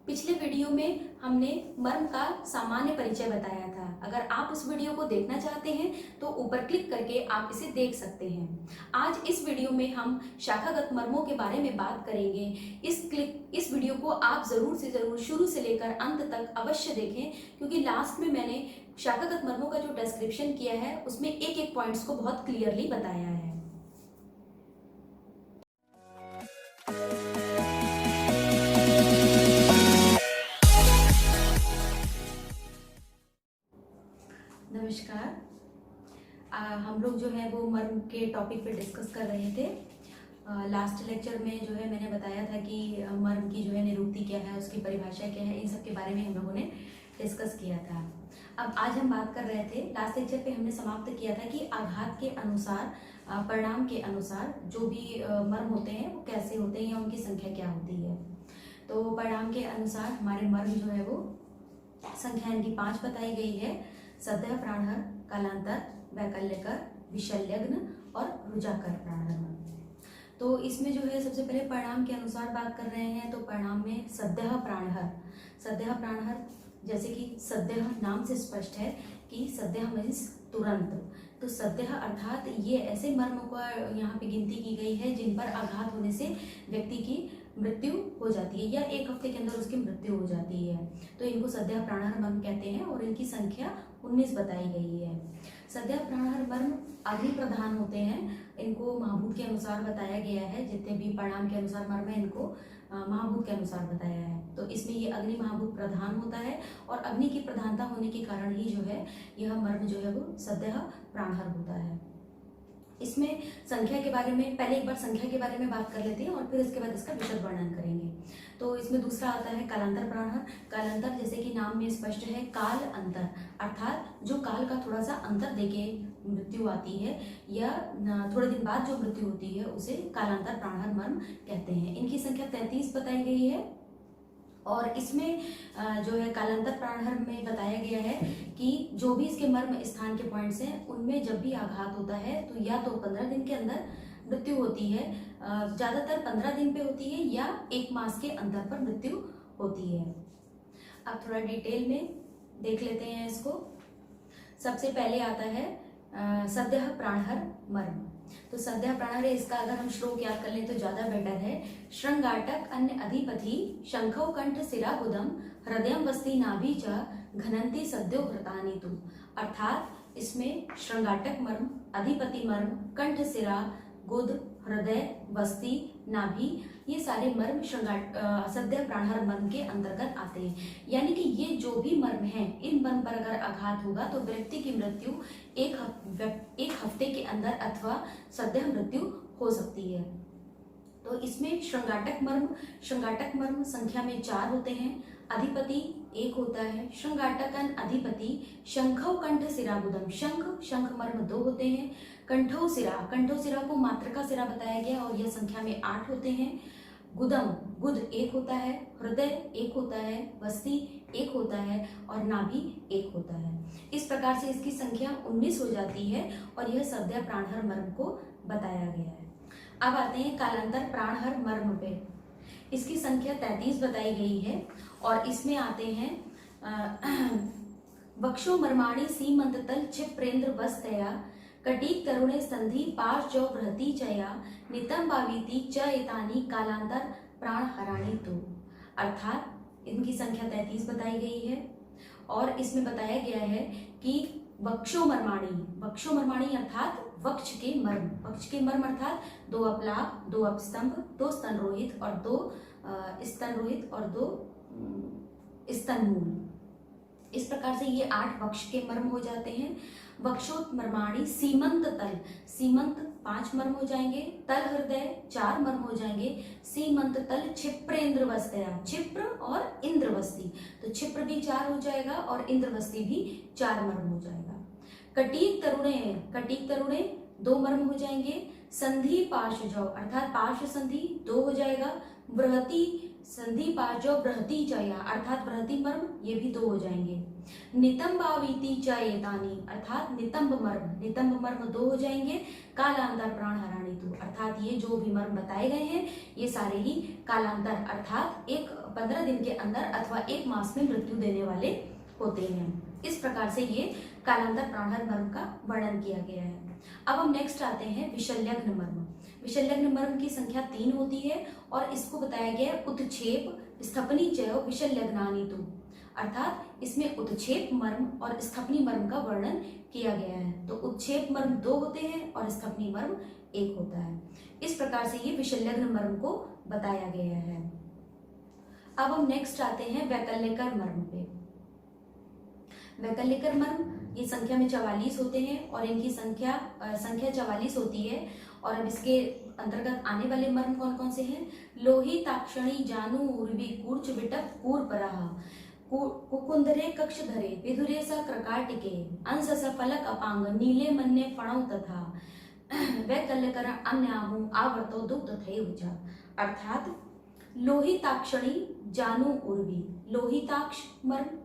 पिछले वीडियो में हमने मर्म का सामान्य परिचय बताया था। अगर आप उस वीडियो को देखना चाहते हैं तो ऊपर क्लिक करके आप इसे देख सकते हैं। आज इस वीडियो में हम शाखागत मर्मों के बारे में बात करेंगे। इस वीडियो को आप ज़रूर से ज़रूर शुरू से लेकर अंत तक अवश्य देखें, क्योंकि लास्ट में मैंने शाखागत मर्मों का जो डिस्क्रिप्शन किया है उसमें एक एक पॉइंट्स को बहुत क्लियरली बताया है। नमस्कार। हम लोग जो है वो मर्म के टॉपिक पे डिस्कस कर रहे थे। लास्ट लेक्चर में जो है मैंने बताया था कि मर्म की जो है निरूक्ति क्या है, उसकी परिभाषा क्या है, इन सब के बारे में हम लोगों ने डिस्कस किया था। अब आज हम बात कर रहे थे, लास्ट लेक्चर पे हमने समाप्त किया था कि आघात के अनुसार, परिणाम के अनुसार जो भी मर्म होते हैं वो कैसे होते हैं या उनकी संख्या क्या होती है। तो परिणाम के अनुसार हमारे मर्म जो है वो संख्या इनकी 5 बताई गई है: सद्यः प्राणहर, कालांतर, वैकल्यकर, विशल्यग्न और रुजाकर प्राणहर। तो इसमें जो है सबसे पहले परिणाम के अनुसार बात कर रहे हैं। तो परिणाम में सद्यः प्राणहर, सद्यः प्राणहर, जैसे कि सद्यः नाम से स्पष्ट है कि सद्यः मीन्स तुरंत। तो सद्यः अर्थात ये ऐसे मर्मों का यहाँ पे गिनती की गई है जिन पर आघात होने से व्यक्ति की मृत्यु हो जाती है या 1 हफ्ते के अंदर उसकी मृत्यु हो जाती है। तो इनको सद्यः प्राणहर मर्म कहते हैं और इनकी संख्या 19 बताई गई है। सद्यः प्राणहर मर्म अग्नि प्रधान होते हैं। इनको महाभूत के अनुसार बताया गया है। जितने भी परिणाम के अनुसार मर्म है इनको महाभूत के अनुसार बताया है। तो इसमें ये अग्नि महाभूत प्रधान होता है और अग्नि की प्रधानता होने के कारण ही जो है यह मर्म जो है वो सद्यः प्राणहर होता है। इसमें संख्या के बारे में पहले एक बार संख्या के बारे में बात कर लेते हैं और फिर इसके बाद इसका विशद वर्णन करेंगे। तो इसमें दूसरा आता है कालांतर प्राणहर। कालांतर जैसे कि नाम में स्पष्ट है, काल अंतर, अर्थात जो काल का थोड़ा सा अंतर देके मृत्यु आती है या थोड़े दिन बाद जो मृत्यु होती है उसे कालांतर प्राणहर मर्म कहते हैं। इनकी संख्या 33 बताई गई है। और इसमें जो है कालांतर प्राणहर में बताया गया है कि जो भी इसके मर्म स्थान के पॉइंट्स हैं उनमें जब भी आघात होता है तो या तो 15 दिन के अंदर मृत्यु होती है, ज़्यादातर 15 दिन पे होती है, या 1 मास के अंतर पर मृत्यु होती है। अब थोड़ा डिटेल में देख लेते हैं इसको। सबसे पहले आता है सद्यः प्राणहर मर्म। तो सद्यः प्राणहर, इसका अगर हम श्लोक याद कर लें तो ज्यादा बेटर है। श्रृंगाटक अन्य अधिपति शंखौ कंठ सिरा गुदम हृदयम वस्ति नाभि च घनंती सद्यो घृतानि तु। अर्थात इसमें श्रृंगाटक मर्म, अधिपति मर्म, कंठ सिरा, गुद, हृदय, वस्ति, नाभि, ये सारे मर्म सद्यः प्राणहर मर्म के अंतर्गत आते हैं। यानी कि ये जो भी मर्म हैं, इन मर्म पर अगर आघात होगा तो व्यक्ति की मृत्यु एक हफ्ते के अंदर अथवा सद्यः मृत्यु हो सकती है। तो इसमें श्रृंगाटक मर्म संख्या में 4 होते हैं। अधिपति 1 होता है। श्रृंगाटकन अधिपति शंखौ कंठ सिरा गुदम, शंख मर्म 2 होते हैं। कंठौ सिरा को मात्रका सिरा बताया गया और यह संख्या में 8 होते हैं। गुद 1 होता है। हृदय 1 होता है। वस्ति 1 होता है और नाभि 1 होता है। इस प्रकार से इसकी संख्या 19 हो जाती है और यह सद्यः प्राणहर मर्म को बताया गया है। अब आते हैं कालांतर प्राणहर मर्म पे। इसकी संख्या 33 बताई गई है और इसमें आते हैं वक्षो मर्माणी सीमंत तल क्षिप्रेन्द्र वस्तया कटीक तरुणे संधि पार्श्व बृहति चया नितम पावीति च एतानि कालांतर प्राणहराणि तु। अर्थात इनकी संख्या 33 बताई गई है और इसमें बताया गया है कि वक्षो मर्माणी अर्थात वक्ष के मर्म अर्थात 2 अपलाप, 2 अपस्तंभ, 2 स्तनरोहित और 2 स्तनरोहित और 2 स्तनमूल। इस प्रकार से ये 8 वक्ष के मर्म हो जाते हैं। वक्षोत मर्माणी सीमंत तल, सीमंत 5 मर्म हो जाएंगे। तल हृदय 4 मर्म हो जाएंगे। सीमंत तल क्षिप्रेन्द्र वस्तया, क्षिप्र और इंद्रवस्ती, तो क्षिप्र भी 4 हो जाएगा और इंद्रवस्ती भी 4 मर्म हो जाएगा। कटीक तरुणे 2 मर्म हो जाएंगे। संधि पार्श्वजौ अर्थात पार्श्व संधि 2 हो जाएगा। बृहति संधि पार्श्वजौ बृहति च या अर्थात बृहति मर्म, ये भी 2 हो जाएंगे। नितंबावीति च एतानि अर्थात नितंब मर्म 2 हो जाएंगे। कालांतर प्राण हराणी तु अर्थात ये जो भी मर्म बताए गए हैं ये सारे ही कालांतर अर्थात 15 दिन के अंदर अथवा 1 मास में मृत्यु देने वाले होते हैं। इस प्रकार से ये कालांतर प्राणहर मर्म का वर्णन किया गया है। अब हम नेक्स्ट आते हैं विशल्यग्न मर्म। विशल्यग्न मर्म की संख्या 3 होती है और इसको बताया गया है उत्क्षेप स्थपनी चयो विशल्यग्नानि तु अर्थात इसमें उत्क्षेप मर्म और स्थपनी मर्म का वर्णन किया गया है। तो उत्क्षेप मर्म 2 होते हैं और स्थपनी मर्म 1 होता है। इस प्रकार से ये विशल्यग्न मर्म को बताया गया है। अब हम नेक्स्ट आते हैं वैकल्यकर मर्म पे। वैकल्यकर मर्म ये संख्या में 44 होते हैं और इनकी संख्या 44 होती है। और अब इसके अंतर्गत आने वाले मर्म कौन कौन से हैं? लोही ताक्षणी जानु उर्वी कूर्च विटप कूर्पराह कुकुंदरे कक्षधरे विधुरे स क्रकाटिके अंश स फलक अपांग नीले मन्ने फणौ तथा वैकल्यकर अन्याहु आवर्तो दुग्ध तथैव च अर्थात लोहिताक्षणी जानु उर्वी लोहिताक्ष मर्म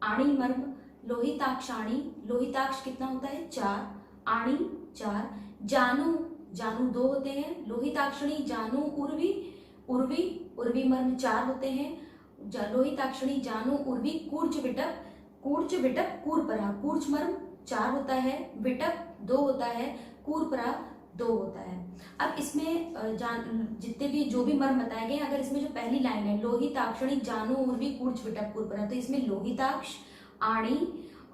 आणी मर्म लोहिताक्षाणी लोहिताक्ष कितना होता है 4 आणी 4 जानु 2 होते हैं। लोहिताक्षणी जानु उर्वी मर्म 4 होते हैं। लोहिताक्षणी जानु उर्वी कूर्च विटप कूर्परा कूर्च मर्म 4 होता है, विटप 2 होता है, कूर्परा 2 होता है। अब इसमें जितने भी जो भी मर्म बताए गए अगर इसमें जो पहली लाइन है लोहिताक्षणी जानु उर्वी कूर्च विटप कूर्परा तो इसमें लोहिताक्ष आणी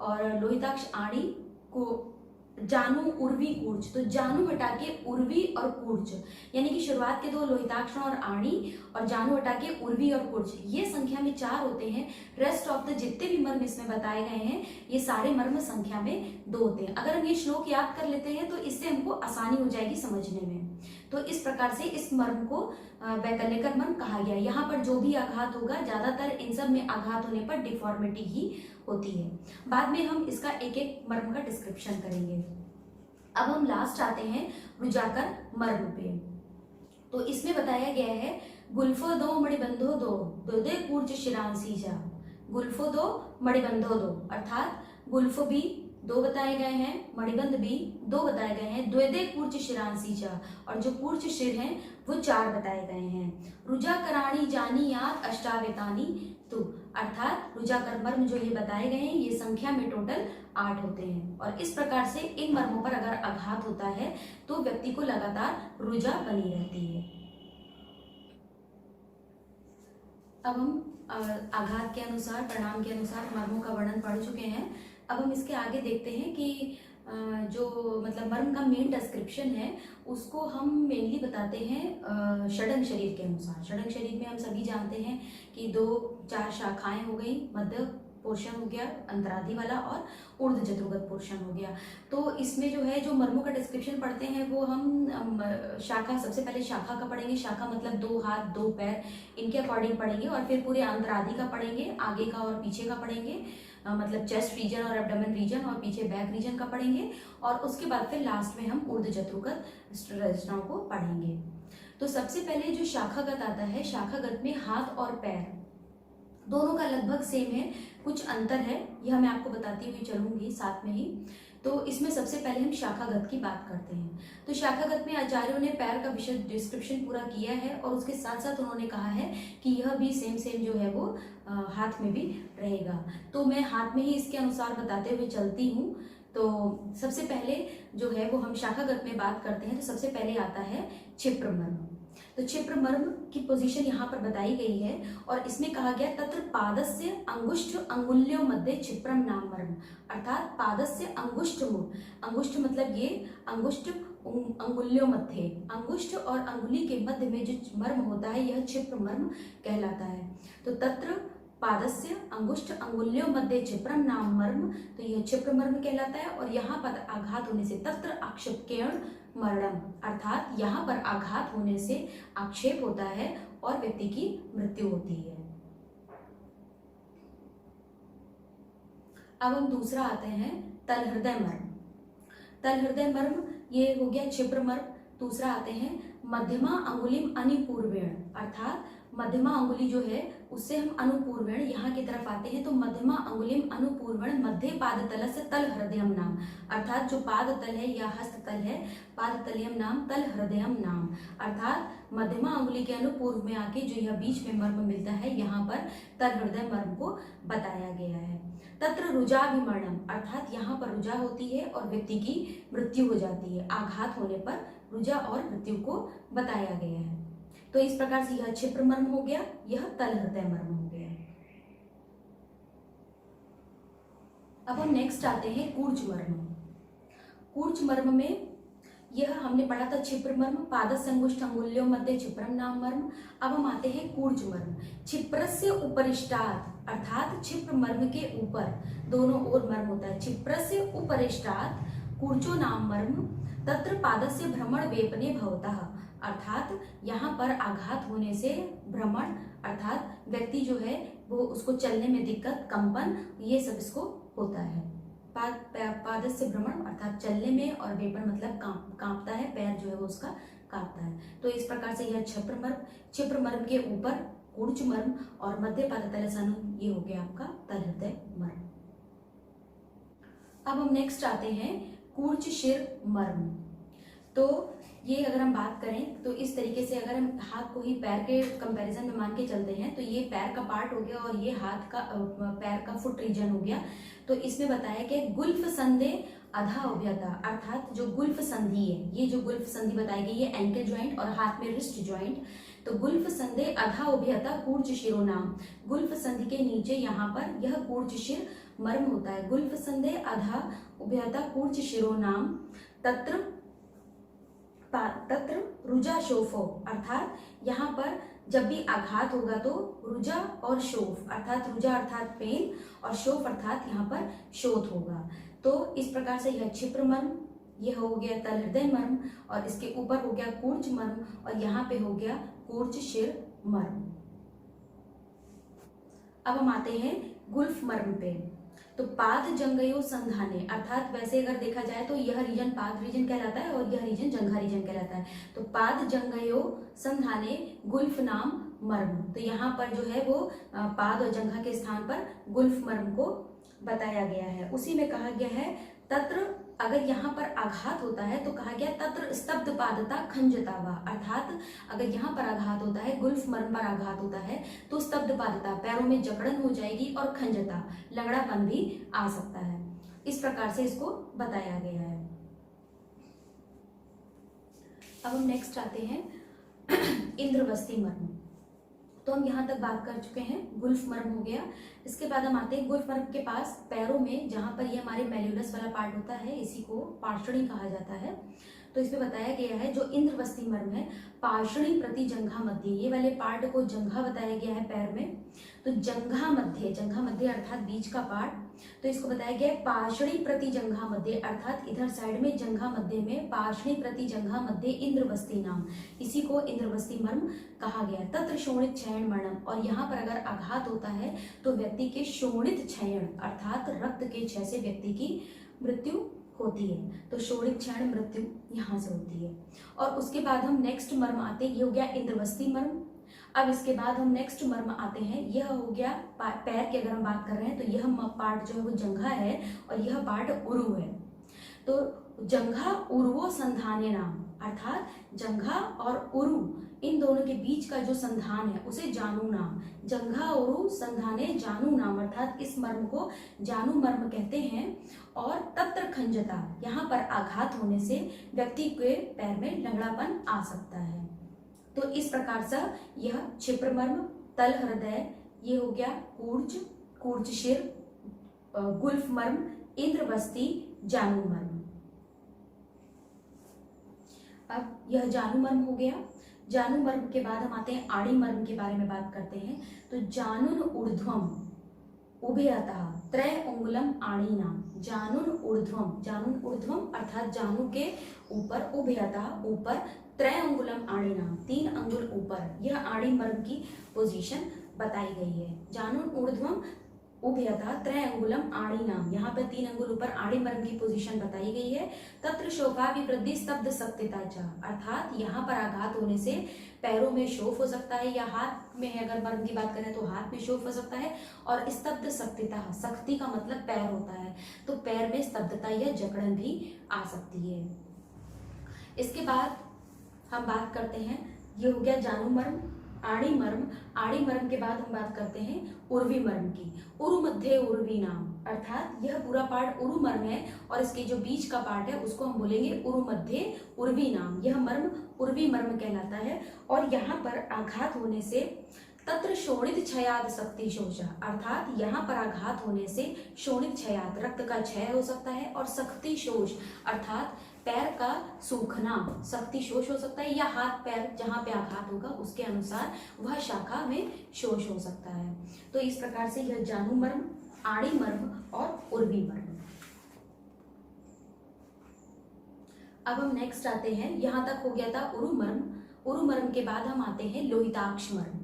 और लोहिताक्ष आणी को जानु उर्वी कूर्च तो जानु हटा के उर्वी और कूर्च यानी कि शुरुआत के 2 लोहिताक्ष और आणी और जानु हटा के उर्वी और कूर्च ये संख्या में 4 होते हैं। रेस्ट ऑफ द जितने भी मर्म इसमें बताए गए हैं ये सारे मर्म संख्या में 2 होते हैं। अगर हम ये श्लोक याद कर लेते हैं तो इससे हमको आसानी हो जाएगी समझने में। तो इस प्रकार से इस मर्म को वैकल्यकर मर्म कहा गया। यहाँ पर जो भी आघात होगा ज्यादातर इन सब में आघात होने पर डिफॉर्मिटी ही होती है। बाद में हम इसका एक एक मर्म का डिस्क्रिप्शन करेंगे। अब हम लास्ट आते हैं रुजाकर मर्म पे। तो इसमें बताया गया है गुल्फो दो मणिबंधो दो दोदे कूर्च शिरांसी जा गुल्फो दो मणिबंधो दो अर्थात गुल्फ भी 2 बताए गए हैं, मणिबंध भी 2 बताए गए हैं। द्वेदे कूर्च शिरांसी चा और जो कूर्च शिर हैं वो 4 बताए गए हैं। रुजा कराणी जानी याद अष्टावेतानी तु अर्थात रुजाकर मर्म जो ये बताए गए हैं ये संख्या में टोटल 8 होते हैं। और इस प्रकार से इन मर्मों पर अगर आघात होता है तो व्यक्ति को लगातार रुजा बनी रहती है। अब हम आघात के अनुसार परिणाम के अनुसार मर्मों का वर्णन पढ़ चुके हैं। अब हम इसके आगे देखते हैं कि जो मतलब मर्म का मेन डिस्क्रिप्शन है उसको हम मेनली बताते हैं षडंग शरीर के अनुसार। षडंग शरीर में हम सभी जानते हैं कि 2-4 शाखाएं हो गई, मध्य पोर्शन हो गया अंतराधि वाला और ऊर्ध्व जत्रुगत पोर्शन हो गया। तो इसमें जो है जो मर्मों का डिस्क्रिप्शन पढ़ते हैं वो हम शाखा सबसे पहले शाखा का पढ़ेंगे। शाखा मतलब 2 हाथ 2 पैर इनके अकॉर्डिंग पढ़ेंगे और फिर पूरे अंतराधि का पढ़ेंगे, आगे का और पीछे का पढ़ेंगे मतलब चेस्ट रीजन और एब्डोमेन रीजन और पीछे बैक रीजन का पढ़ेंगे और उसके बाद फिर लास्ट में हम ऊर्ध्व जत्रुगत रचनाओं को पढ़ेंगे। तो सबसे पहले जो शाखागत आता है, शाखागत में हाथ और पैर दोनों का लगभग सेम है, कुछ अंतर है, यह मैं आपको बताती हुई चलूंगी साथ में ही। तो इसमें सबसे पहले हम शाखागत की बात करते हैं। तो शाखागत में आचार्यों ने पैर का विशद डिस्क्रिप्शन पूरा किया है और उसके साथ साथ उन्होंने कहा है कि यह भी सेम जो है वो हाथ में भी रहेगा। तो मैं हाथ में ही इसके अनुसार बताते हुए चलती हूँ। तो सबसे पहले जो है वो हम शाखागत में बात करते हैं तो सबसे पहले आता है क्षिप्र मर्म। तो क्षिप्र मर्म की पोजीशन यहाँ पर बताई गई है और इसमें कहा गया तत्र पादस्य अंगुष्ठ अंगुल्यो मध्य क्षिप्रम नाम मर्म अर्थात पादस्य अंगुष्ठ अंगुष्ठ मतलब ये अंगुष्ठ अंगुल्यो मध्य अंगुष्ठ और अंगुली के मध्य में जो मर्म होता है यह क्षिप्र मर्म कहलाता है। तो तत्र पादस्य अंगुष्ठ अंगुल्यो मध्य क्षिप्रम नाम मर्म तो यह क्षिप्र मर्म कहलाता है। और यहाँ पर आघात होने से तत्र आक्षेप्यण मरणम अर्थात यहाँ पर आघात होने से आक्षेप होता है और व्यक्ति की मृत्यु होती है। अब हम दूसरा आते हैं तल हृदय मर्म। तल हृदय मर्म ये हो गया क्षिप्र मर्म। दूसरा आते हैं मध्यमा अंगुलिम अनुपूर्वेण, अर्थात मध्यमा अंगुली जो है उससे हम अनुपूर्वेण यहाँ की तरफ आते हैं, तो मध्यमा अंगुलिम अनुपूर्वेण मध्य पादतल से तल हृदयम नाम, अर्थात जो पाद तल है या हस्त तल है, पाद तलियम नाम तल हृदयम नाम, अर्थात मध्यमा अंगुली के अनुपूर्व में आके जो यह बीच में मर्म मिलता है, यहाँ पर तल हृदय मर्म को बताया गया है। तत्र रुजाभिमरणम, अर्थात यहाँ पर रुजा होती है और व्यक्ति की मृत्यु हो जाती है, आघात होने पर रुजा और मृत्यु को बताया गया है। तो इस प्रकार से यह क्षिप्र मर्म हो गया, यह तल हृदय मर्म हो गया। अब हम नेक्स्ट आते हैं कूर्च मर्म। कूर्च मर्म में यह हमने पढ़ा था क्षिप्र मर्म, पाद संगुष्ठ अंगुल्यों मध्य क्षिप्रम नाम मर्म। अब हम आते हैं कूर्च मर्म। क्षिप्रस्य उपरिष्टात्, अर्थात क्षिप्र मर्म के ऊपर दोनों ओर मर्म होता है। क्षिप्रस्य उपरिष्टात् कूर्चो नाम मर्म, तत्र पादस्य भ्रमण वेपने भवतः, अर्थात यहाँ पर आघात होने से भ्रमण, अर्थात व्यक्ति जो है वो उसको चलने में दिक्कत, कंपन, ये सब इसको होता है। पादस्य भ्रमण अर्थात चलने में, और वेपन मतलब कांपता है, पैर जो है वो उसका कांपता है। तो इस प्रकार से यह क्षिप्र मर्म के ऊपर कूर्च मर्म और मध्य पादतल सनु, ये हो गया आपका तल हृदय मर्म। अब हम नेक्स्ट आते हैं कूर्च शिर मर्म। तो ये अगर हम बात करें तो इस तरीके से अगर हम हाथ को ही पैर के कंपैरिजन में मान के चलते हैं, तो ये पैर का पार्ट हो गया और ये हाथ का पैर का फुट रीजन हो गया। तो इसमें बताया कि गुल्फ संधे अधा उभयता, अर्थात जो गुल्फ संधि है, ये जो गुल्फ संधि बताई गई है एंकल ज्वाइंट और हाथ में रिस्ट ज्वाइंट, तो गुल्फ संधे अधा उभयता कूर्च शिरोनाम, गुल्फ संधि के नीचे यहाँ पर यह कूर्च शिर मर्म होता है। गुल्फ संधे अधा उभयता कूर्च शिरोनाम तत्र रुजा शोफो, अर्थात यहाँ पर जब भी आघात होगा तो रुजा और शोफ, अर्थात रुजा अर्थात पेन और शोफ अर्थात यहाँ पर शोथ होगा। तो इस प्रकार से यह क्षिप्र मर्म, यह हो गया तल हृदय मर्म, और इसके ऊपर हो गया कूर्च मर्म, और यहाँ पे हो गया कूर्च शिर मर्म। अब हम आते हैं गुल्फ मर्म पे। तो पाद जंघयो संधाने, अर्थात वैसे अगर देखा जाए तो यह रीजन पाद रीजन कहलाता है और यह रीजन जंघा रीजन कहलाता है। तो पाद जंघयो संधाने गुल्फ नाम मर्म, तो यहाँ पर जो है वो पाद और जंघा के स्थान पर गुल्फ मर्म को बताया गया है। उसी में कहा गया है तत्र, अगर यहाँ पर आघात होता है तो कहा गया तत्र स्तब्ध पादता खंजता वा, अर्थात अगर यहाँ पर आघात होता है, गुल्फ मर्म पर आघात होता है तो स्तब्ध पादता, पैरों में जकड़न हो जाएगी, और खंजता, लंगड़ापन भी आ सकता है। इस प्रकार से इसको बताया गया है। अब हम नेक्स्ट आते हैं इंद्रवस्ती मर्म। तो हम यहाँ तक बात कर चुके हैं, गुल्फ मर्म हो गया। इसके बाद हम आते हैं गुल्फ मर्म के पास पैरों में, जहाँ पर ये हमारे मेल्यूलस वाला पार्ट होता है, इसी को पार्श्वणी कहा जाता है। तो इसमें बताया गया है जो इंद्रवस्ती मर्म है, पार्श्वणी प्रति जंघा मध्य, ये वाले पार्ट को जंघा बताया गया है पैर में। तो जंघा मध्य अर्थात बीच का पार्ट, तो इसको बताया गया है पार्श्वणी प्रति जंघा मध्य, अर्थात इधर साइड में जंघा मध्य में पार्श्वणी प्रति जंघा मध्य इंद्रवस्ती नाम, इसी को इंद्रवस्ती मर्म कहा गया। तत्र शोणित क्षयण मर्म, और यहाँ पर अगर आघात होता है तो व्यक्ति के शोणित क्षयण अर्थात रक्त के क्षय से व्यक्ति की मृत्यु होती है। तो शोणित क्षयण मृत्यु यहाँ से होती है। और उसके बाद हम नेक्स्ट मर्म आते हैं, ये हो गया इंद्रवस्ती मर्म। अब इसके बाद हम नेक्स्ट मर्म आते हैं, यह हो गया पैर की अगर हम बात कर रहे हैं तो यह पार्ट जो है वो जंघा है और यह पार्ट उरु है। तो जंघा उर्वो संधाने नाम, अर्थात जंघा और उरु इन दोनों के बीच का जो संधान है उसे जानू नाम, जंघा उरु संधाने जानू नाम, अर्थात इस मर्म को जानू मर्म कहते हैं। और तत्र खंजता, यहाँ पर आघात होने से व्यक्ति के पैर में लंगड़ापन आ सकता है। तो इस प्रकार से यह क्षिप्र मर्म, तल हृदय, ये हो गया कूर्च शिर, गुल्फ मर्म, इंद्रवस्ती, जानू मर्म। अब यह जानू मर्म हो गया। जानू मर्म के बाद हम आते हैं आड़ी मर्म के बारे में बात करते हैं। तो जानून ऊर्ध्वम उभयतः त्रय अंगुलम आड़ी नाम, जानून ऊर्ध्वम अर्थात जानू के ऊपर, उभयतः ऊपर, त्रय अंगुलम आड़ी नाम 3 अंगुल ऊपर, यह आड़ी मर्म की पोजीशन बताई गई है। जानून ऊर्ध्वम उभयता त्रयंगुलम आड़ी नाम, यहाँ पर 3 अंगुल ऊपर आड़ी मर्म की पोजीशन बताई गई है। तत्र शोभा विवृद्धि स्तब्ध शक्तिता च, अर्थात यहाँ पर आघात होने से पैरों में शोफ हो सकता है, या हाथ में है, अगर मर्म की बात करें तो हाथ में शोफ हो सकता है। और स्तब्ध शक्तिता, शक्ति का मतलब पैर होता है, तो पैर में स्तब्धता या जकड़न भी आ सकती है। इसके बाद हम बात करते हैं, ये हो गया जानू मर्म, आड़ी मर्म। आड़ी मर्म के बाद हम बात करते हैं उर्वी मर्म की। उरु मध्य उर्वी नाम, अर्थात यह पूरा पार्ट उरु मर्म है और इसके जो बीच का पार्ट है उसको हम बोलेंगे उरु मध्य उर्वी नाम। यह मर्म उर्वी मर्म कहलाता है। और यहाँ पर आघात होने से तत्र शोणित क्षयाद शक्ति शोषा, अर्थात यहाँ पर आघात होने से शोणित क्षयाद, रक्त का क्षय हो सकता है, और शक्ति शोष अर्थात पैर का सूखना, शक्ति शोष हो सकता है, या हाथ पैर जहाँ पे आघात होगा उसके अनुसार वह शाखा में शोष हो सकता है। तो इस प्रकार से यह जानू मर्म, आड़ी मर्म और उर्वी मर्म। अब हम नेक्स्ट आते हैं, यहाँ तक हो गया था उरु मर्म। उरु मर्म के बाद हम आते हैं लोहिताक्ष मर्म।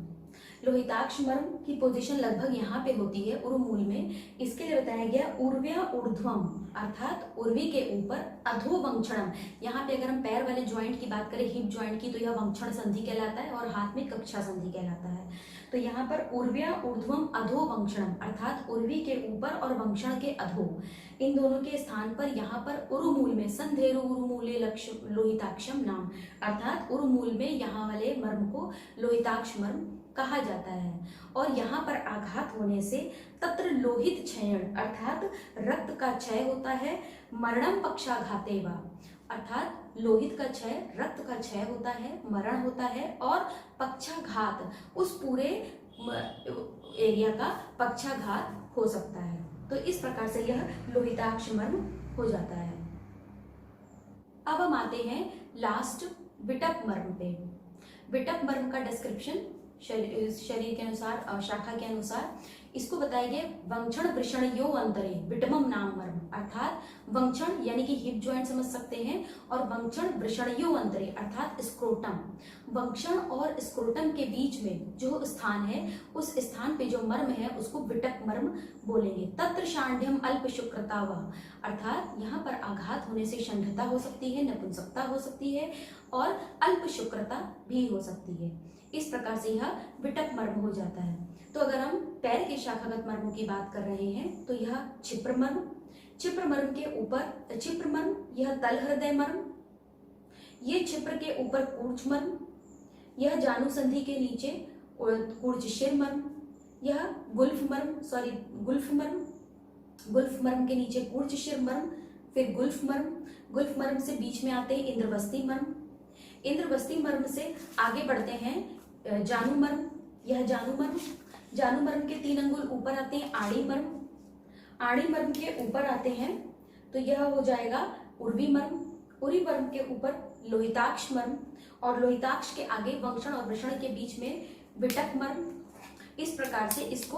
लोहिताक्ष मर्म की पोजीशन लगभग यहाँ पे होती है उरु मूल में। इसके लिए बताया गया उर्व्या ऊर्ध्वम, अर्थात उर्वी के ऊपर अधोवंक्षणम। यहाँ पे अगर हम पैर वाले ज्वाइंट की बात करें, हिप ज्वाइंट की, तो यह वंक्षण संधि कहलाता है, और हाथ में कक्षा संधि कहलाता है। तो यहाँ पर उर्व्या ऊर्ध्वम अधोवंक्षणम, अर्थात उर्वी के ऊपर और वंक्षण के अधो, इन दोनों के स्थान पर यहाँ पर उरुमूल में संधेरु उरुमूले लक्ष्य लोहिताक्षम नाम, अर्थात उरुमूल में यहाँ वाले मर्म को लोहिताक्ष मर्म कहा जाता है। और यहाँ पर आघात होने से तत्र लोहित क्षयण, अर्थात रक्त का क्षय होता है। मरणम पक्षाघाते वा, अर्थात लोहित का क्षय, रक्त का क्षय होता है, मरण होता है, और पक्षाघात, उस पूरे एरिया का पक्षाघात हो सकता है। तो इस प्रकार से यह लोहिताक्ष मर्म हो जाता है। अब हम आते हैं लास्ट विटप मर्म पे। विटप मर्म का डिस्क्रिप्शन शरीर के अनुसार, शाखा के अनुसार इसको बताया गया वंक्षण वृषणयो अंतरे विटमम नाम मर्म, अर्थात वंक्षण यानी कि हिप ज्वाइंट समझ सकते हैं, और वंक्षण वृषणयो अंतरे अर्थात स्क्रोटम, वंक्षण और स्क्रोटम के बीच में जो स्थान है उस स्थान पे जो मर्म है उसको विटप मर्म बोलेंगे। तत्र शांड्यम अल्प शुक्रता व, अर्थात यहाँ पर आघात होने से षंढता हो सकती है, नपुंसकता हो सकती है, और अल्प शुक्रता भी हो सकती है। इस प्रकार से यह विटप मर्म हो जाता है। तो अगर हम पैर के शाखागत मर्मों की बात कर रहे हैं तो यह क्षिप्र मर्म, क्षिप्र मर्म के ऊपर क्षिप्र मर्म, यह तल हृदय मर्म, ये क्षिप्र के ऊपर कूर्च मर्म, यह जानु संधि के नीचे कूर्च शिर मर्म, यह गुल्फ मर्म, गुल्फ मर्म, गुल्फ मर्म के नीचे कूर्च शिर मर्म, फिर गुल्फ मर्म, गुल्फ मर्म से बीच में आते हैं इंद्रवस्ती मर्म, इंद्रवस्ती मर्म से आगे बढ़ते हैं जानू मर्म, यह जानू मर्म, जानू मर्म के 3 अंगुल ऊपर आते हैं आड़ी मर्म, आड़ी मर्म के ऊपर आते हैं तो यह हो जाएगा उर्वी मर्म, उर्वी मर्म के ऊपर लोहिताक्ष मर्म, और लोहिताक्ष के आगे वंक्षण और वृषण के बीच में विटप मर्म। इस प्रकार से इसको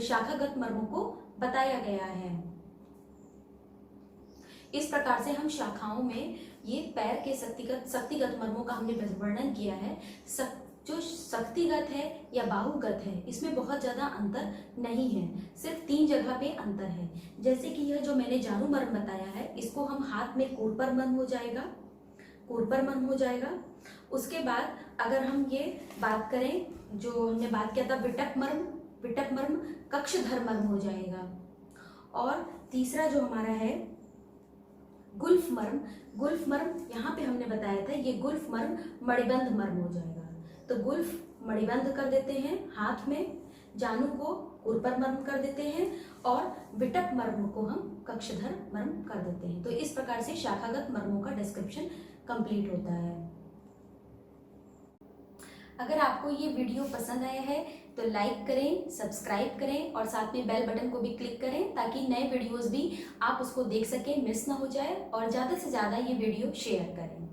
शाखागत मर्मों को बताया गया है। इस प्रकार से हम शाखाओं में ये पैर के शक्तिगत मर्मों का हमने वर्णन किया है। जो शक्तिगत है या बाहुगत है इसमें बहुत ज्यादा अंतर नहीं है, सिर्फ 3 जगह पे अंतर है। जैसे कि यह जो मैंने जानू मर्म बताया है इसको हम हाथ में कूर्पर मर्म हो जाएगा, कूर्पर मर्म हो जाएगा। उसके बाद अगर हम ये बात करें, जो हमने बात किया था विटप मर्म, विटप मर्म कक्षधर मर्म हो जाएगा। और तीसरा जो हमारा है गुल्फ मर्म, गुल्फ मर्म यहाँ पे हमने बताया था ये गुल्फ मर्म मणिबंध मर्म हो जाएगा। तो गुल्फ मणिबंध कर देते हैं हाथ में, जानू को कूर्पर मर्म कर देते हैं, और विटप मर्म को हम कक्षधर मर्म कर देते हैं। तो इस प्रकार से शाखागत मर्मों का डिस्क्रिप्शन कंप्लीट होता है। अगर आपको ये वीडियो पसंद आया है तो लाइक करें, सब्सक्राइब करें, और साथ में बेल बटन को भी क्लिक करें ताकि नए वीडियोस भी आप उसको देख सकें, मिस ना हो जाए, और ज़्यादा से ज़्यादा ये वीडियो शेयर करें।